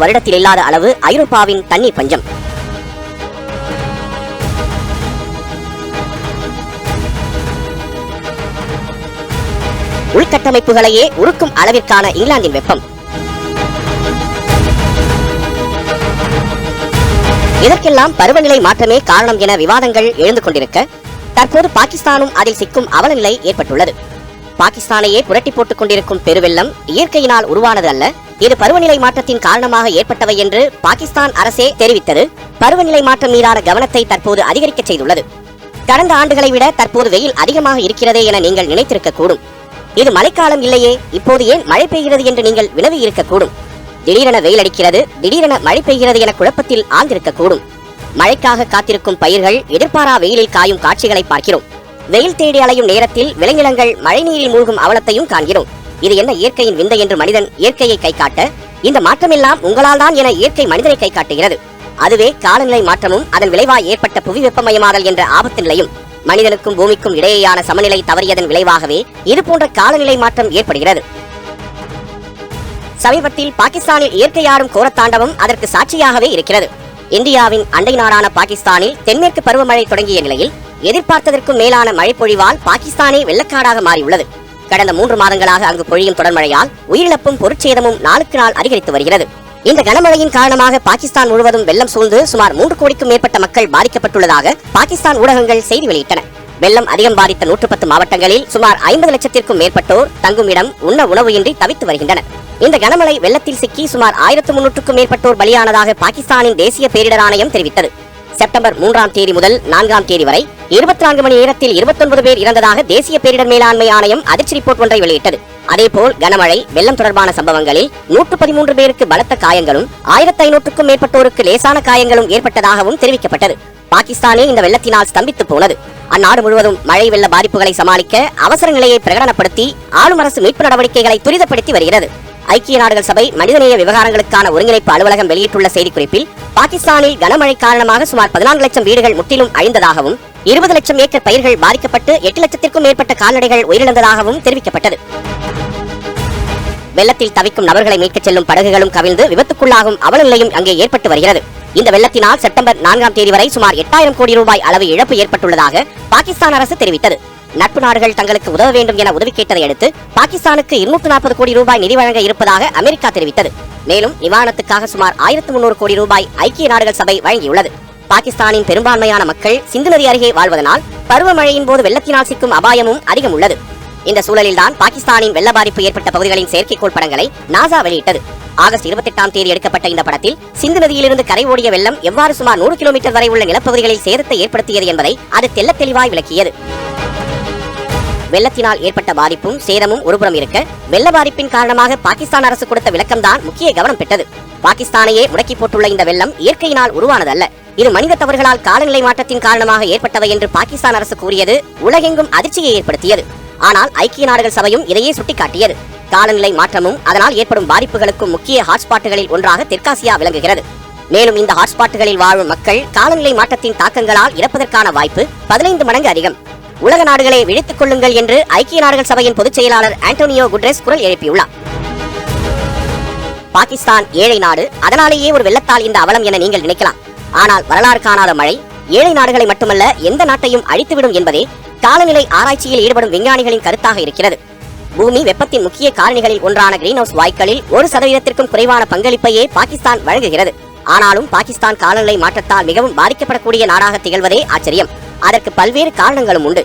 வருடத்தில் இல்லாத அளவு ஐரோப்பாவின் தண்ணீர் பஞ்சம். உள்கட்டமைப்புகளையே உருக்கும் அளவிற்கான இங்கிலாந்தின் வெப்பம். இதற்கெல்லாம் பருவநிலை மாற்றமே காரணம் என விவாதங்கள் எழுந்து கொண்டிருக்க, தற்போது பாகிஸ்தானும் அதில் சிக்கும் அவலநிலை ஏற்பட்டுள்ளது. பாகிஸ்தானையே புரட்டி போட்டுக் கொண்டிருக்கும் பெருவெள்ளம் இயற்கையினால் உருவானது அல்ல, இது பருவநிலை மாற்றத்தின் காரணமாக ஏற்பட்டவை என்று பாகிஸ்தான் அரசே தெரிவித்தது பருவநிலை மாற்றம் மீதான கவனத்தை தற்போது அதிகரிக்க செய்துள்ளது. கடந்த ஆண்டுகளை விட தற்போது வெயில் அதிகமாக இருக்கிறதே என நீங்கள் நினைத்திருக்கக்கூடும். இது மழைக்காலம் இல்லையே, இப்போது ஏன் மழை பெய்கிறது என்று நீங்கள் வினவி இருக்கக்கூடும். திடீரென வெயில் அடிக்கிறது, திடீரென மழை பெய்கிறது என குழப்பத்தில் ஆழ்ந்திருக்கக்கூடும். மழைக்காக காத்திருக்கும் பயிர்கள் எதிர்பாரா வெயிலில் காயும் காட்சிகளை பார்க்கிறோம். வெயில் தேடி அலையும் நேரத்தில் விளைநிலங்கள் மழைநீரில் மூழ்கும் அவலத்தையும் காண்கிறோம். இது என்ன இயற்கையின் விந்தை என்று மனிதன் இயற்கையை கை காட்ட, இந்த மாற்றமெல்லாம் உங்களால் தான் என இயற்கை மனிதனை கை காட்டுகிறது. அதுவே காலநிலை மாற்றமும் அதன் விளைவாய் ஏற்பட்ட புவி வெப்பமயமாதல் என்ற ஆபத்து நிலையும். மனிதனுக்கும் பூமிக்கும் இடையேயான சமநிலை தவறியதன் விளைவாகவே இதுபோன்ற காலநிலை மாற்றம் ஏற்படுகிறது. சமீபத்தில் பாகிஸ்தானில் இயற்கையாடும் கோரத்தாண்டவம் அதற்கு சாட்சியாகவே இருக்கிறது. இந்தியாவின் அண்டை நாடான பாகிஸ்தானில் தென்மேற்கு பருவமழை தொடங்கிய நிலையில் எதிர்பார்த்ததற்கும் மேலான மழை பொழிவால் பாகிஸ்தானே வெள்ளக்காடாக மாறியுள்ளது. கடந்த 3 மாதங்களாக அங்கு பொழியும் தொடர்மழையால் உயிரிழப்பும் பொருட்சேதமும் நாளுக்கு நாள் அதிகரித்து வருகிறது. இந்த கனமழையின் காரணமாக பாகிஸ்தான் முழுவதும் வெள்ளம் சூழ்ந்து சுமார் 3 கோடிக்கும் மேற்பட்ட மக்கள் பாதிக்கப்பட்டுள்ளதாக பாகிஸ்தான் ஊடகங்கள் செய்தி வெளியிட்டன. வெள்ளம் அதிகம் பாதித்த 110 மாவட்டங்களில் சுமார் 50 லட்சத்திற்கும் மேற்பட்டோர் தங்கும் இடம், உண்ண உணவு இன்றி தவித்து வருகின்றனர். இந்த கனமழை வெள்ளத்தில் சிக்கி சுமார் 1300க்கும் மேற்பட்டோர் பலியானதாக பாகிஸ்தானின் தேசிய பேரிடர் ஆணையம் தெரிவித்தது. செப்டம்பர் 3ஆம் தேதி முதல் 4ஆம் தேதி வரை 24 மணி நேரத்தில் 29 பேர் இறந்ததாக தேசிய பேரிடர் மேலாண்மை ஆணையம் அதிர்ச்சி ரிப்போர்ட் ஒன்றை வெளியிட்டது. அதேபோல் கனமழை, வெள்ளம் தொடர்பான சம்பவங்களில் 113 பேருக்கு பலத்த காயங்களும் 1500க்கும் மேற்பட்டோருக்கு லேசான காயங்களும் ஏற்பட்டதாகவும் தெரிவிக்கப்பட்டது. பாகிஸ்தானே இந்த வெள்ளத்தினால் ஸ்தம்பித்து போனது. அந்நாடு முழுவதும் மழை வெள்ள பாதிப்புகளை சமாளிக்க அவசர நிலையை பிரகடனப்படுத்தி ஆளும் அரசு மீட்பு நடவடிக்கைகளை துரிதப்படுத்தி வருகிறது. ஐக்கிய நாடுகள் சபை மனிதநேய விவகாரங்களுக்கான ஒருங்கிணைப்பு அலுவலகம் வெளியிட்டுள்ள செய்திக்குறிப்பில், பாகிஸ்தானில் கனமழை காரணமாக சுமார் 14 லட்சம் வீடுகள் முற்றிலும் அழிந்ததாகவும் 20 லட்சம் ஏக்கர் பயிர்கள் பாதிக்கப்பட்டு 8 லட்சத்திற்கும் மேற்பட்ட கால்நடைகள் உயிரிழந்ததாகவும் தெரிவிக்கப்பட்டது. வெள்ளத்தில் தவிக்கும் நபர்களை மீட்கச் செல்லும் படகுகளும் கவிழ்ந்து விபத்துக்குள்ளாகும் அவலநிலையும் அங்கே ஏற்பட்டு வருகிறது. இந்த வெள்ளத்தினால் செப்டம்பர் 4ஆம் தேதி வரை சுமார் 8000 கோடி ரூபாய் அளவு இழப்பு ஏற்பட்டுள்ளதாக பாகிஸ்தான் அரசு தெரிவித்தது. நட்பு நாடுகள் தங்களுக்கு உதவ வேண்டும் என உதவி கேட்டதை அடுத்து பாகிஸ்தானுக்கு 240 கோடி ரூபாய் நிதி வழங்க இருப்பதாக அமெரிக்கா தெரிவித்தது. மேலும் நிவாரணத்துக்காக சுமார் 1300 கோடி ரூபாய் ஐக்கிய நாடுகள் சபை வழங்கியுள்ளது. பாகிஸ்தானின் பெரும்பான்மையான மக்கள் சிந்து நதி அருகே வாழ்வதனால் பருவமழையின் போது வெள்ளத்தினால் சிக்கும் அபாயமும் அதிகம் உள்ளது. இந்த சூழலில்தான் பாகிஸ்தானின் வெள்ள பாதிப்பு ஏற்பட்ட பகுதிகளின் செயற்கைக்கோள் படங்களை நாசா வெளியிட்டது. ஆகஸ்ட் 28ஆம் தேதி எடுக்கப்பட்ட இந்த படத்தில் சிந்து நதியிலிருந்து கரை ஓடிய வெள்ளம் எவ்வாறு சுமார் 100 கிலோமீட்டர் வரை உள்ள நிலப்பகுதிகளில் சேதத்தை ஏற்படுத்தியது என்பதை அது தெள்ளத் தெளிவாய் விளக்கியது. வெள்ளத்தினால் ஏற்பட்ட பாதிப்பும் சேதமும் ஒருபுறம் இருக்க, வெள்ள பாதிப்பின் காரணமாக பாகிஸ்தான் அரசு கொடுத்த விளக்கம்தான் முக்கிய கவனம் பெற்றது. பாகிஸ்தானையே முடக்கி போட்டுள்ள இந்த வெள்ளம் இயற்கையினால் உருவானதல்ல, இது மனித தவறுகளால் காலநிலை மாற்றத்தின் காரணமாக ஏற்பட்டவை என்று பாகிஸ்தான் அரசு கூறியது உலகெங்கும் அதிர்ச்சியை ஏற்படுத்தியது. ஆனால் ஐக்கிய நாடுகள் சபையும் இதையே சுட்டிக்காட்டியது. காலநிலை மாற்றமும் அதனால் ஏற்படும் பாதிப்புகளுக்கும் முக்கிய ஹாட்ஸ்பாட்டுகளில் ஒன்றாக தெற்காசியா விளங்குகிறது. மேலும் இந்த ஹாட்ஸ்பாட்டுகளில் வாழும் மக்கள் காலநிலை மாற்றத்தின் தாக்கங்களால் இறப்பதற்கான வாய்ப்பு 15 மடங்கு அதிகம். உலக நாடுகளை விழித்துக் கொள்ளுங்கள் என்று ஐக்கிய நாடுகள் சபையின் பொதுச் செயலாளர் ஆண்டோனியோ குட்ரெஸ் குரல் எழுப்பியுள்ளார். பாகிஸ்தான் ஏழை நாடு, அதனாலேயே ஒரு வெள்ளத்தால் இந்த அவலம் என நீங்கள் நினைக்கலாம். ஆனால் வரலாறு காணாத மழை ஏழை நாடுகளை மட்டுமல்ல எந்த நாட்டையும் அழித்துவிடும் என்பதே காலநிலை ஆராய்ச்சியில் ஈடுபடும் விஞ்ஞானிகளின் கருத்தாக இருக்கிறது. பூமி வெப்பத்தின் முக்கிய காரணிகளில் ஒன்றான கிரீன் ஹவுஸ் வாயுக்களில் 1% குறைவான பங்களிப்பையே பாகிஸ்தான் வழங்குகிறது. ஆனாலும் பாகிஸ்தான் காலநிலை மாற்றத்தால் மிகவும் பாதிக்கப்படக்கூடிய நாடாக திகழ்வதே ஆச்சரியம். அதற்கு பல்வேறு காரணங்களும் உண்டு.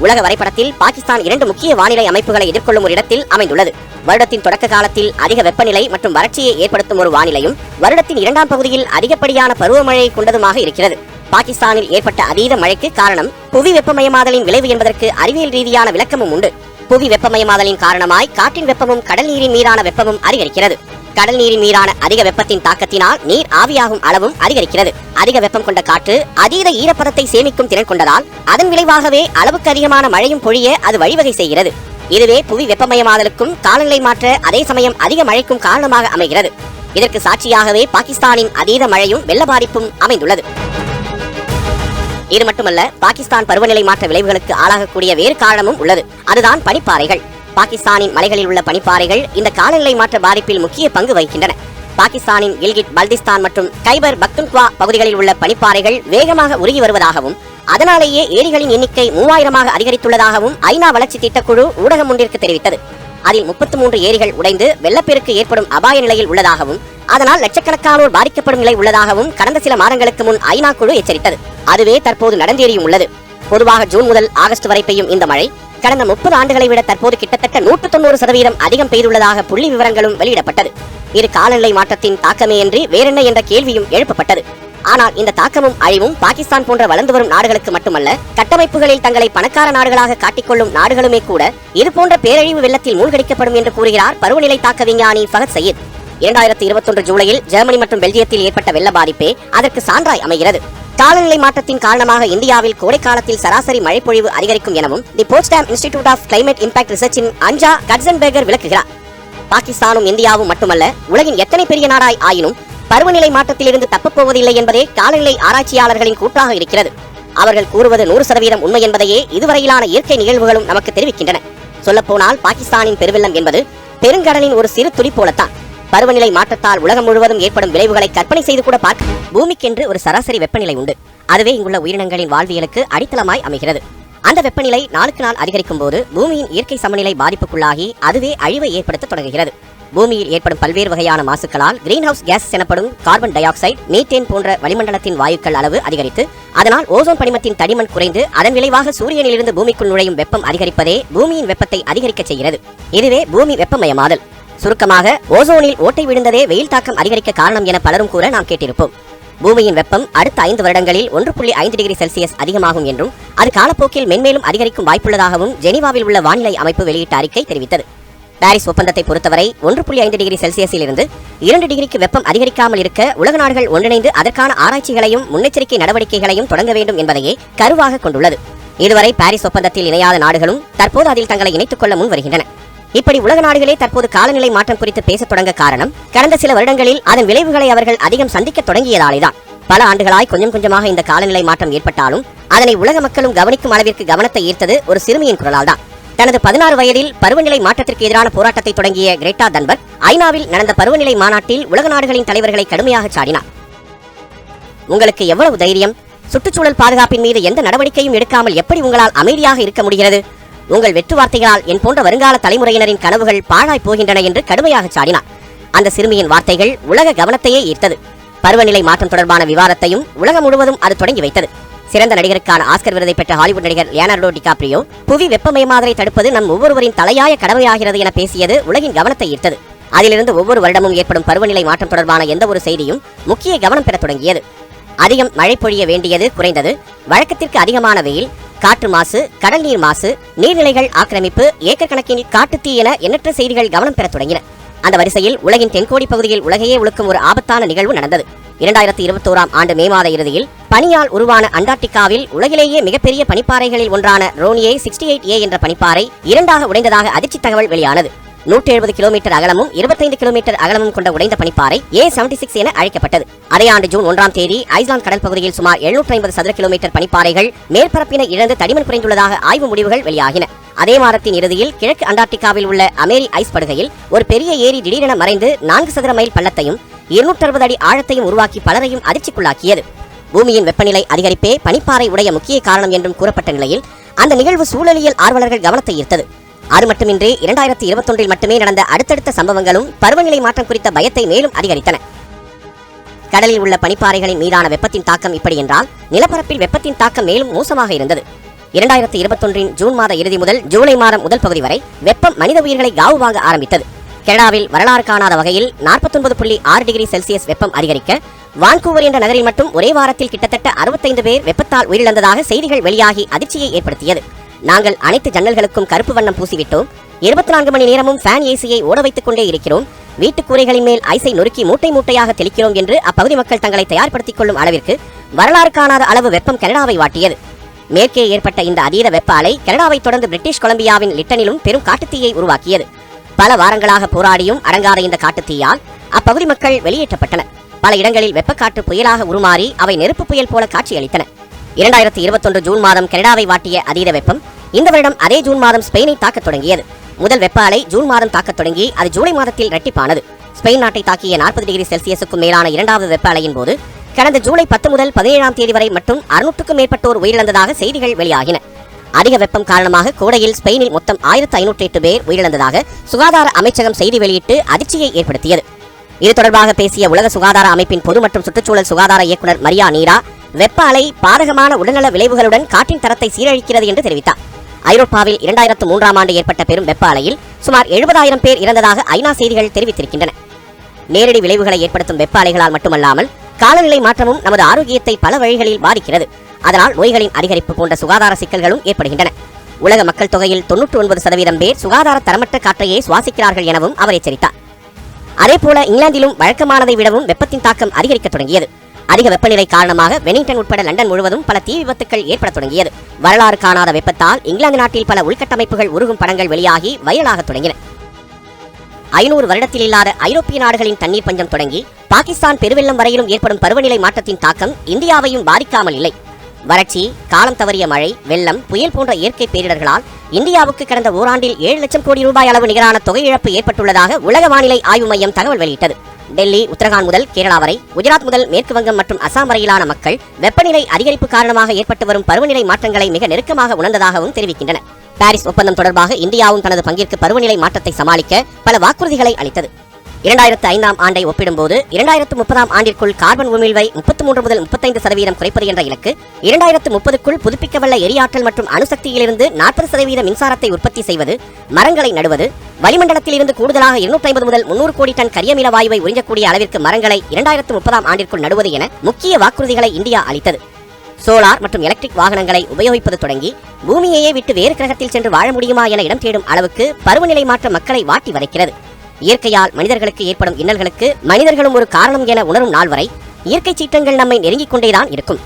உலக வரைபடத்தில் பாகிஸ்தான் 2 முக்கிய வானிலை அமைப்புகளை எதிர்கொள்ளும் ஒரு இடத்தில் அமைந்துள்ளது. வருடத்தின் தொடக்க காலத்தில் அதிக வெப்பநிலை மற்றும் வறட்சியை ஏற்படுத்தும் ஒரு வானிலையும், வருடத்தின் 2ஆம் பகுதியில் அதிகப்படியான பருவமழையை கொண்டதுமாக இருக்கிறது. பாகிஸ்தானில் ஏற்பட்ட அதீத மழைக்கு காரணம் புவி வெப்பமயமாதலின் விளைவு என்பதற்கு அறிவியல் ரீதியான விளக்கமும் உண்டு. புவி வெப்பமயமாதலின் காரணமாய் காற்றின் வெப்பமும் கடல் நீரின் மீதான வெப்பமும் அதிகரிக்கிறது. கடல் நீரின் மீதான அதிக வெப்பத்தின் தாக்கத்தினால் நீர் ஆவியாகும் அளவும் அதிகரிக்கிறது. அதிக வெப்பம் கொண்ட காற்று அதீத ஈரப்பதத்தை சேமிக்கும் திறன் கொண்டதால் அதன் விளைவாகவே அளவுக்கு அதிகமான மழையும் பொழிய அது வழிவகை செய்கிறது. இதுவே புவி வெப்பமயமாதலுக்கும் காலநிலை மாற்ற அதே சமயம் அதிக மழைக்கும் காரணமாக அமைகிறது. இதற்கு சாட்சியாகவே பாகிஸ்தானின் அதீத மழையும் வெள்ள பாதிப்பும் அமைந்துள்ளது. இது மட்டுமல்ல, பாகிஸ்தான் பருவநிலை மாற்ற விளைவுகளுக்கு ஆளாகக்கூடிய வேறு காரணமும் உள்ளது. அதுதான் பனிப்பாறைகள். பாகிஸ்தானின் மலைகளில் உள்ள பனிப்பாறைகள் இந்த காலநிலை மாற்ற பாதிப்பில் முக்கிய பங்கு வகிக்கின்றன. பாகிஸ்தானின் கில்கிட் பல்திஸ்தான் மற்றும் கைபர் பக்துன்க்வா பகுதிகளில் உள்ள பனிப்பாறைகள் வேகமாக உருகி வருவதாகவும் அதனாலேயே ஏரிகளின் எண்ணிக்கை 3000 அதிகரித்துள்ளதாகவும் ஐநா வளர்ச்சி திட்டக்குழு ஊடகம் ஒன்றிற்கு தெரிவித்தது. அதில் 33 ஏரிகள் உடைந்து வெள்ளப்பெருக்கு ஏற்படும் அபாய நிலையில் உள்ளதாகவும் அதனால் லட்சக்கணக்கானோர் பாதிக்கப்படும் நிலை உள்ளதாகவும் கடந்த சில மாதங்களுக்கு முன் ஐநா குழு எச்சரித்தது. அதுவே தற்போது நடந்தேறியும் உள்ளது. பொதுவாக ஜூன் முதல் ஆகஸ்ட் வரை பெய்யும் இந்த மழை கடந்த 30 ஆண்டுகளை விட தற்போது கிட்டத்தட்ட 190% அதிகம் பெய்துள்ளதாக புள்ளி விவரங்களும் வெளியிடப்பட்டது. இது காலநிலை மாற்றத்தின் தாக்கமே என்று வேறென்ன என்ற கேள்வியும் எழுப்பப்பட்டது. ஆனால் இந்த தாக்கமும் அழிவும் பாகிஸ்தான் போன்ற வளர்ந்து வரும் நாடுகளுக்கு மட்டுமல்ல, கட்டமைப்புகளில் தங்களை பணக்கார நாடுகளாக காட்டிக்கொள்ளும் நாடுகளுமே கூட இது போன்ற பேரழிவு வெள்ளத்தில் மூழ்கடிக்கப்படும் என்று கூறுகிறார் பருவநிலை தாக்க விஞ்ஞானி ஃபஹத் சயீத். 2021 ஜூலையில் ஜெர்மனி மற்றும் பெல்ஜியத்தில் ஏற்பட்ட வெள்ள பாதிப்பே அதற்கு சான்றாய் அமைகிறது. காலநிலை மாற்றத்தின் காரணமாக இந்தியாவில் கோடை காலத்தில் சராசரி மழைப்பொழிவு அதிகரிக்கும் எனவும் தி போட்ஸ்டாம் இன்ஸ்டிடியூட் ஆஃப் கிளைமேட் இம்பாக்ட் ரிசர்ச்சின் அஞ்சா கட்சன்பெர்கர் விளக்குகிறார். பாகிஸ்தானும் இந்தியாவும் மட்டுமல்ல, உலகின் எத்தனை பெரிய நாடாய் ஆயினும் பருவநிலை மாற்றத்திலிருந்து தப்பப்போவதில்லை என்பதே காலநிலை ஆராய்ச்சியாளர்களின் கூற்றாக இருக்கிறது. அவர்கள் கூறுவது 100% உண்மை என்பதையே இதுவரையிலான இயற்கை நிகழ்வுகளும் நமக்கு தெரிவிக்கின்றன. சொல்லப்போனால் பாகிஸ்தானின் பெருவெள்ளம் என்பது பெருங்கடலின் ஒரு சிறு துளி போலத்தான். பருவநிலை மாற்றத்தால் உலகம் முழுவதும் ஏற்படும் விளைவுகளை கற்பனை செய்து கூட பார்க்க பூமிக்கென்று ஒரு சராசரி வெப்பநிலை உண்டு. அதுவே இங்குள்ள உயிரினங்களின் வாழ்வியலுக்கு அடித்தளமாய் அமைகிறது. அந்த வெப்பநிலை நாளுக்கு நாள் அதிகரிக்கும் போது பூமியின் இயற்கை சமநிலை பாதிப்புக்குள்ளாகி அதுவே அழிவை ஏற்படுத்த தொடங்குகிறது. பூமியில் ஏற்படும் பல்வேறு வகையான மாசுக்களால் கிரீன் ஹவுஸ் கேஸ் எனப்படும் கார்பன் டை ஆக்சைடு, மீத்தேன் போன்ற வளிமண்டலத்தின் வாயுக்கள் அளவு அதிகரித்து அதனால் ஓசோன் படிமத்தின் தடிமன் குறைந்து அதன் விளைவாக சூரியனிலிருந்து பூமிக்குள் நுழையும் வெப்பம் அதிகரிப்பதே பூமியின் வெப்பத்தை அதிகரிக்க செய்கிறது. இதுவே பூமி வெப்பமயமாதல். சுருக்கமாக, ஓசோனில் ஓட்டை விழுந்ததே வெயில் தாக்கம் அதிகரிக்க காரணம் என பலரும் கூற நாம் கேட்டிருப்போம். பூமியின் வெப்பம் அடுத்த 5 வருடங்களில் 1.5 டிகிரி செல்சியஸ் அதிகமாகும் என்றும் அது காலப்போக்கில் மென்மேலும் அதிகரிக்கும் வாய்ப்புள்ளதாகவும் ஜெனீவாவில் உள்ள வானிலை அமைப்பு வெளியிட்ட அறிக்கை தெரிவித்தது. பாரிஸ் ஒப்பந்தத்தை பொறுத்தவரை 1.5 டிகிரி செல்சியஸில் இருந்து 2 டிகிரிக்கு வெப்பம் அதிகரிக்காமல் இருக்க உலக நாடுகள் ஒன்றிணைந்து அதற்கான ஆராய்ச்சிகளையும் முன்னெச்சரிக்கை நடவடிக்கைகளையும் தொடங்க வேண்டும் என்பதையே கருவாக கொண்டுள்ளது. இதுவரை பாரிஸ் ஒப்பந்தத்தில் இணையாத நாடுகளும் தற்போது அதில் தங்களை இணைத்துக் கொள்ள முன் வருகின்றன. இப்படி உலக நாடுகளே தற்போது காலநிலை மாற்றம் குறித்து பேசத் தொடங்க காரணம் கடந்த சில வருடங்களில் அதன் விளைவுகளை அவர்கள் அதிகம் சந்திக்க தொடங்கியதாலேதான். பல ஆண்டுகளாய் கொஞ்சம் கொஞ்சமாக இந்த காலநிலை மாற்றம் ஏற்பட்டாலும் அதனை உலக மக்களும் கவனிக்கும் அளவிற்கு கவனத்தை ஈர்த்தது ஒரு சிறுமியின் குரலால் தான். தனது 16 வயதில் பருவநிலை மாற்றத்திற்கு எதிரான போராட்டத்தை தொடங்கிய கிரேட்டா தன்பர்க் ஐநாவில் நடந்த பருவநிலை மாநாட்டில் உலக நாடுகளின் தலைவர்களை கடுமையாக சாடினார். உங்களுக்கு எவ்வளவு தைரியம்? சுற்றுச்சூழல் பாதுகாப்பின் மீது எந்த நடவடிக்கையும் எடுக்காமல் எப்படி உங்களால் அமைதியாக இருக்க முடிகிறது? உங்கள் வெற்று வார்த்தைகளால் என் போன்ற வருங்கால தலைமுறையினரின் கனவுகள் பாழாய் போகின்றன என்று கடுமையாக சாடினார். அந்த சிறுமியின் வார்த்தைகள் உலக கவனத்தையே ஈர்த்தது. பருவநிலை மாற்றம் தொடர்பான விவாதத்தையும் உலகம் முழுவதும் அது தொடங்கி வைத்தது. சிறந்த நடிகருக்கான ஆஸ்கர் விருதை பெற்ற ஹாலிவுட் நடிகர் லியோனார்டோ டிகாப்ரியோ புவி வெப்பமயமாதலை தடுப்பது நம் ஒவ்வொருவரின் தலையாய கடமையாகிறது என பேசியது உலகின் கவனத்தை ஈர்த்தது. அதிலிருந்து ஒவ்வொரு வருடமும் ஏற்படும் பருவநிலை மாற்றம் தொடர்பான எந்த ஒரு செய்தியும் முக்கிய கவனம் பெற தொடங்கியது. அதிகம் மழை பொழிய வேண்டியது குறைந்தது, வழக்கத்திற்கு அதிகமான வெயில், காற்று மாசு, கடல் நீர் மாசு, நீர்நிலைகள் ஆக்கிரமிப்பு, ஏக்கர் கணக்கில் காட்டுத்தீ என எண்ணற்ற செய்திகள் கவனம் பெற தொடங்கின. அந்த வரிசையில் உலகின் தென்கோடி பகுதியில் உலகையே உழுக்கும் ஒரு ஆபத்தான நிகழ்வு நடந்தது. 2021 ஆண்டு மே மாத இறுதியில் பனியால் உருவான அண்டார்டிகாவில் உலகிலேயே மிகப்பெரிய பனிப்பாறைகளில் ஒன்றான ரோனியே 68A என்ற பனிப்பாறை 2ஆக உடைந்ததாக அதிர்ச்சி தகவல் வெளியானது. 170 கிலோமீட்டர் அகலமும் 25 கிலோமீட்டர் அகலமும் கொண்ட உடைந்த பனிப்பாறை A76 என அழைக்கப்பட்டது. அதே ஆண்டு ஜூன் 1ஆம் தேதி ஐஸ்லாந்து கடல் பகுதியில் சுமார் 750 சதுர கிலோமீட்டர் பனிப்பாறைகள் மேற்பரப்பினை இழந்து தடிமன் குறைந்துள்ளதாக ஆய்வு முடிவுகள் வெளியாகின. அதே மாதத்தின் இறுதியில் கிழக்கு அண்டார்டிகாவில் உள்ள அமெரி ஐஸ் படுகையில் ஒரு பெரிய ஏரி திடீரென மறைந்து 4 சதுர மைல் பள்ளத்தையும் 260 அடி ஆழத்தையும் உருவாக்கி பலரையும் அதிர்ச்சிக்குள்ளாக்கியது. பூமியின் வெப்பநிலை அதிகரிப்பே பனிப்பாறை உடைய முக்கிய காரணம் என்றும் கூறப்பட்ட நிலையில் அந்த நிகழ்வு சூழலியல் ஆர்வலர்கள் கவனத்தை ஈர்த்தது. அது மட்டுமின்றி 2021 மட்டுமே நடந்த அடுத்தடுத்த சம்பவங்களும் பருவநிலை மாற்றம் குறித்த பயத்தை மேலும் அதிகரித்தன. கடலில் உள்ள பனிப்பாறைகளின் மீதான வெப்பத்தின் தாக்கம் இப்படி என்றால் நிலப்பரப்பில் வெப்பத்தின் தாக்கம் மேலும் மோசமாக இருந்தது. 2021 ஜூன் மாத இறுதி முதல் ஜூலை மாதம் முதல் பகுதி வரை வெப்பம் மனித உயிர்களை காவு வாங்க ஆரம்பித்தது. கனடாவில் வரலாறு காணாத வகையில் 49.6 டிகிரி செல்சியஸ் வெப்பம் அதிகரிக்க வான்கூவர் என்ற நகரில் மட்டும் ஒரே வாரத்தில் கிட்டத்தட்ட 65 பேர் வெப்பத்தால் உயிரிழந்ததாக செய்திகள் வெளியாகி அதிர்ச்சியை ஏற்படுத்தியது. நாங்கள் அனைத்து ஜன்னல்களுக்கும் கருப்பு வண்ணம் பூசிவிட்டோம், 24 மணி நேரமும் ஃபேன் ஏசியை ஓட வைத்துக் கொண்டே இருக்கிறோம், வீட்டுக் கூரைகளின் மேல் ஐஸை நொறுக்கி மூட்டை மூட்டையாக தெளிக்கிறோம் என்று அப்பகுதி மக்கள் தங்களை தயார்படுத்திக் கொள்ளும் அளவிற்கு வரலாறு காணாத அளவு வெப்பம் கனடாவை வாட்டியது. மேற்கே ஏற்பட்ட இந்த அதீத வெப்ப அலை கனடாவை தொடர்ந்து பிரிட்டிஷ் கொலம்பியாவின் லிட்டனிலும் பெரும் காட்டுத்தீயை உருவாக்கியது. பல வாரங்களாக போராடியும் அடங்காத இந்த காட்டுத்தீயால் அப்பகுதி மக்கள் வெளியேற்றப்பட்டனர். பல இடங்களில் வெப்பக்காற்று புயலாக உருமாறி அவை நெருப்பு புயல் போல காட்சியளித்தன. 2021 ஜூன் மாதம் கனடாவை வாட்டிய அதீத வெப்பம் இந்த வருடம் அதே ஜூன் மாதம் ஸ்பெயினை தாக்கத் தொடங்கியது. முதல் வெப்ப அலை ஜூன் மாதம் தாக்கத் தொடங்கி அது ஜூலை மாதத்தில் இரட்டிப்பானது. ஸ்பெயின் நாட்டை தாக்கிய 40 டிகிரி செல்சியஸுக்கும் மேலான இரண்டாவது வெப்ப அலையின் போது கடந்த ஜூலை 10 முதல் 17ஆம் தேதி வரை மட்டும் 600க்கும் மேற்பட்டோர் உயிரிழந்ததாக செய்திகள் வெளியாகின. அதிக வெப்பம் காரணமாக கோடையில் ஸ்பெயினில் மொத்தம் 1508 பேர் உயிரிழந்ததாக சுகாதார அமைச்சகம் செய்தி வெளியிட்டு அதிர்ச்சியை ஏற்படுத்தியது. இது தொடர்பாக பேசிய உலக சுகாதார அமைப்பின் பொது மற்றும் சுற்றுச்சூழல் சுகாதார இயக்குநர் மரியா நீரா, வெப்ப அலை பாதகமான உடல்நல விளைவுகளுடன் காற்றின் தரத்தை சீரழிக்கிறது என்று தெரிவித்தார். ஐரோப்பாவில் 2003ஆம் ஆண்டு ஏற்பட்ட பெரும் வெப்ப அலையில் சுமார் 70,000 பேர் இறந்ததாக ஐநா செய்திகள் தெரிவித்திருக்கின்றன. நேரடி விளைவுகளை ஏற்படுத்தும் வெப்ப அலைகளால் மட்டுமல்லாமல் காலநிலை மாற்றமும் நமது ஆரோக்கியத்தை பல வழிகளில் பாதிக்கிறது. அதனால் நோய்களின் அதிகரிப்பு போன்ற சுகாதார சிக்கல்களும் ஏற்படுகின்றன. உலக மக்கள் தொகையில் 99% பேர் சுகாதார தரமற்ற காற்றையே சுவாசிக்கிறார்கள் எனவும் அவர் எச்சரித்தார். அதேபோல இங்கிலாந்திலும் வழக்கமானதை விடவும் வெப்பத்தின் தாக்கம் அதிகரிக்க தொடங்கியது. அதிக வெப்பநிலை காரணமாக வெலிங்டன் உட்பட லண்டன் முழுவதும் பல தீ விபத்துக்கள் ஏற்பட தொடங்கியது. வரலாறு காணாத வெப்பத்தால் இங்கிலாந்து நாட்டில் பல உள்கட்டமைப்புகள் உருகும் படங்கள் வெளியாகி வைரலாக தொடங்கின. 500 வருடத்தில் இல்லாத ஐரோப்பிய நாடுகளின் தண்ணீர் பஞ்சம் தொடங்கி பாகிஸ்தான் பெருவெள்ளம் வரையிலும் ஏற்படும் பருவநிலை மாற்றத்தின் தாக்கம் இந்தியாவையும் பாதிக்காமல் இல்லை. வறட்சி, காலம் தவறிய மழை, வெள்ளம், புயல் போன்ற இயற்கை பேரிடர்களால் இந்தியாவுக்கு கடந்த ஓராண்டில் 7 லட்சம் கோடி ரூபாய் அளவு நிகரான தொகை இழப்பு ஏற்பட்டுள்ளதாக உலக வானிலை ஆய்வு மையம் தகவல் வெளியிட்டது. டெல்லி, உத்தரகாண்ட் முதல் கேரளா வரை, குஜராத் முதல் மேற்கு வங்கம் மற்றும் அசாம் வரையிலான மக்கள் வெப்பநிலை அதிகரிப்பு காரணமாக ஏற்பட்டு வரும் பருவநிலை மாற்றங்களை மிக நெருக்கமாக உணர்ந்ததாகவும் தெரிவிக்கின்றனர். பாரிஸ் ஒப்பந்தம் தொடர்பாக இந்தியாவும் தனது பங்கிற்கு பருவநிலை மாற்றத்தை சமாளிக்க பல வாக்குறுதிகளை அளித்தது. 2005ஆம் ஆண்டை ஒப்பிடும்போது 2030ஆம் ஆண்டிற்குள் கார்பன் உமிழ்வை 33 முதல் 35% குறைப்பது என்ற இலக்கு, 2030க்குள் புதுப்பிக்கவல்ல எரியாற்றல் மற்றும் அணுசக்தியிலிருந்து 40% மின்சாரத்தை உற்பத்தி செய்வது, மரங்களை நடுவது, வளிமண்டலத்தில் இருந்து கூடுதலாக 250 முதல் 300 கோடி டன் கரியமில வாயுவை உறிஞ்சக்கூடிய அளவிற்கு மரங்களை 2030ஆம் ஆண்டிற்குள் நடுவது என முக்கிய வாக்குறுதிகளை இந்தியா அளித்தது. சோலார் மற்றும் எலக்ட்ரிக் வாகனங்களை உபயோகிப்பது தொடங்கி பூமியையே விட்டு வேறு கிரகத்தில் சென்று வாழ முடியுமா என இடம் தேடும் அளவுக்கு பருவநிலை மாற்ற மக்களை வாட்டி வதைக்கிறது. இயற்கையால் மனிதர்களுக்கு ஏற்படும் இன்னல்களுக்கு மனிதர்களும் ஒரு காரணம் என உணரும் நாள் வரை இயற்கை சீற்றங்கள் நம்மை நெருங்கிக் கொண்டேதான் இருக்கும்.